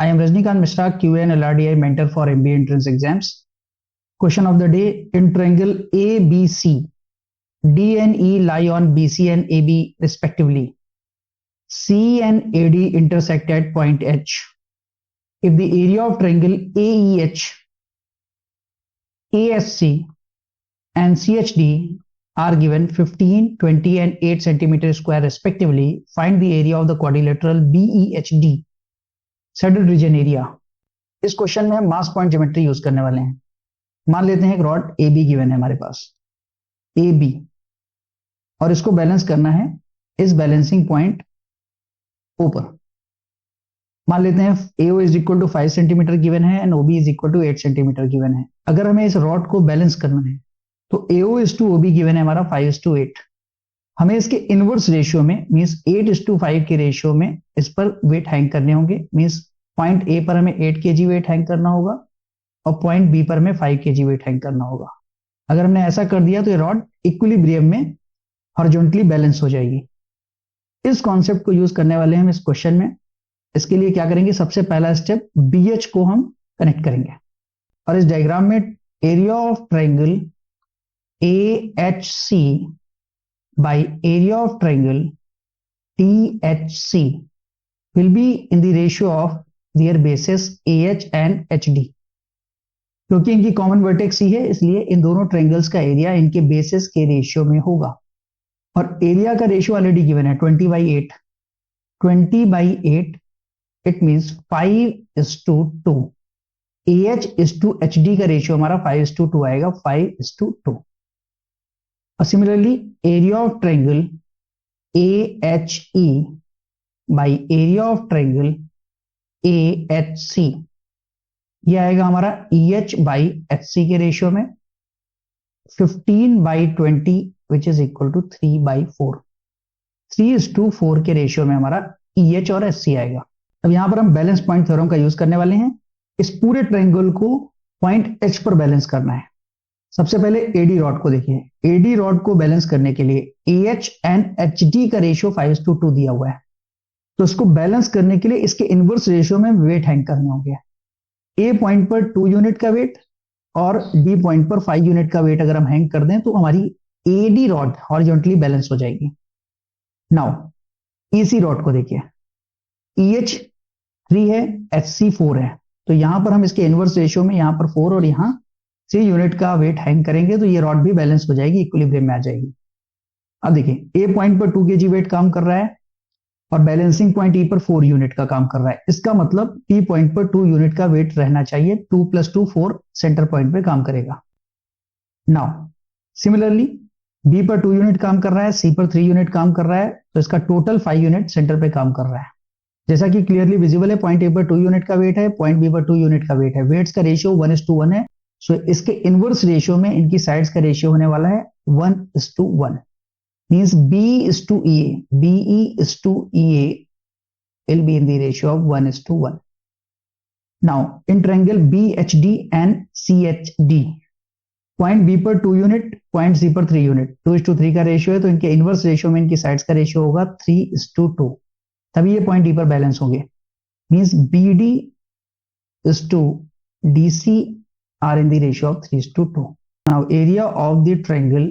I am Rajnikant Mishra, QA and LRDI mentor for MBA entrance exams. Question of the day: in triangle ABC, D and E lie on BC and AB respectively. C and AD intersect at point H. If the area of triangle AEH, ASC and CHD are given 15, 20 and 8 centimeter square respectively, find the area of the quadrilateral BEHD, saddle region area. इस question में हम मास point geometry use करने वाले हैं। मान लेते हैं एक रॉड ए बी गिवन है हमारे पास, ए बी, और इसको बैलेंस करना है इस बैलेंसिंग पॉइंट ऊपर। मान लेते हैं AO is equal to 5 centimetre given है and OB is equal to 8 centimetre given है। अगर हमें इस रॉड को बैलेंस करना है तो AO is to OB given है हमारा 5:8। हमें इसके इनवर्स रेशियो में मींस 8:5 के रेशियो में इस पर वेट हैंग करने होंगे। मींस पॉइंट ए पर हमें 8 kg वेट हैंग करना होगा और पॉइंट बी पर हमें 5 kg वेट हैंग करना होगा। अगर हमने ऐसा कर दिया तो ये रॉड इक्विलिब्रियम में हॉरिजॉन्टली बैलेंस हो जाएगी। इस कॉन्सेप्ट को यूज करने वाले हैं हम इस क्वेश्चन में। इसके लिए क्या करेंगे, सबसे पहला स्टेप BH को हम कनेक्ट करेंगे और इस डायग्राम में area of triangle AHC by area of triangle THC will be in the ratio of their bases AH and HD। क्योंकि इनकी कॉमन वर्टेक्स C है इसलिए इन दोनों ट्रायंगल्स का एरिया इनके बेसिस के रेशियो में होगा। और एरिया का रेशियो ऑलरेडी गिवन है 20/8। 20/8 it means 5:2। AH is to HD का रेशियो हमारा 5:2 आएगा, 5:2। और similarly area of triangle AHE by area of triangle AHC, ये आएगा हमारा EH by HC के रेशियो में 15/20 which is equal to 3/4। 3:4 के रेशियो में हमारा EH और HC आएगा। अब यहां पर हम बैलेंस पॉइंट थ्योरम का यूज करने वाले हैं। इस पूरे ट्रायंगल को पॉइंट H पर बैलेंस करना है। सबसे पहले AD रॉड को देखिए। AD रॉड को बैलेंस करने के लिए AH एंड HD का रेशियो 5:2 दिया हुआ है, तो इसको बैलेंस करने के लिए इसके इनवर्स रेशियो में वेट हैंग करने होंगे। A पॉइंट पर 2 यूनिट का वेट और D पॉइंट पर 5 यूनिट का वेट अगर हम हैंग कर दें तो हमारी AD रॉड हॉरिजॉन्टली बैलेंस हो जाएगी। नाउ EC रॉड को देखिए। EH 3 है, HC 4 है, तो यहां पर हम इसके इनवर्स रेशियो में यहां पर 4 और यहां 3 यूनिट का वेट हैंग करेंगे तो ये रॉड भी बैलेंस हो जाएगी, इक्विलिब्रियम में आ जाएगी। अब देखिए A पॉइंट पर 2 kg वेट काम कर रहा है और बैलेंसिंग पॉइंट E पर 4 यूनिट का काम कर रहा है। इसका मतलब P पॉइंट पर 2 यूनिट का वेट रहना चाहिए। 2 + 2 4 सेंटर पॉइंट पे काम करेगा। नाउ सिमिलरली B पर 2 यूनिट काम कर रहा है, C पर 3 यूनिट काम कर रहा है, तो इसका टोटल 5 यूनिट सेंटर पे काम कर रहा है। जैसा कि क्लियरली विजिबल है, पॉइंट A पर 2 यूनिट का वेट है, पॉइंट B पर 2 यूनिट का वेट है। वेट्स का रेशियो 1:1 है, सो इसके इनवर्स रेशियो में इनकी साइड्स का रेशियो होने वाला है 1:1। Means B is to EA, BE is to EA will be in the ratio of 1:1। Now in triangle BHD and CHD, point B पर 2 यूनिट, पॉइंट C पर 3 यूनिट, 2:3 का ratio है, तो इनके इनवर्स रेशियो में इनकी साइड्स का ratio होगा 3:2, तभी ये पॉइंट D पर बैलेंस होंगे। Means BD is to DC are in the ratio of 3:2। Now area of the triangle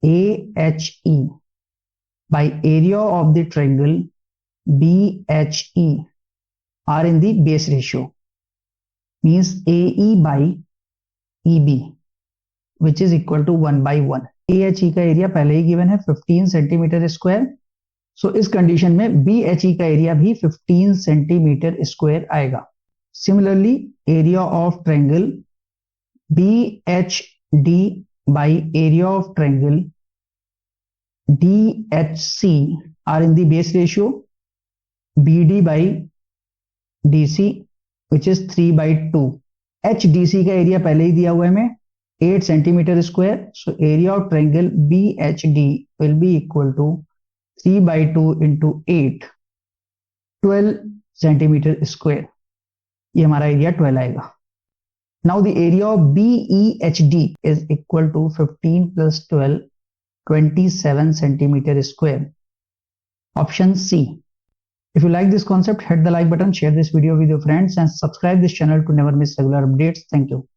AHE by area of the triangle BHE are in the base ratio, means AE by EB which is equal to 1/1। AHE का area पहले ही given है 15 centimetre square, सो इस condition में BHE का area भी 15 centimetre square आएगा। Similarly area of triangle BHD by area of triangle DHC are in the base ratio BD by DC which is 3/2। HDC का area पहले ही दिया हुआ है हमें 8 centimetre square, so area of triangle BHD will be equal to 3/2 into 8, 12 centimetre square. ये हमारा area 12 आएगा। Now the area of BEHD is equal to 15 plus 12, 27 centimeter square। Option C। If you like this concept, hit the like button, share this video with your friends, and subscribe this channel to never miss regular updates. Thank you.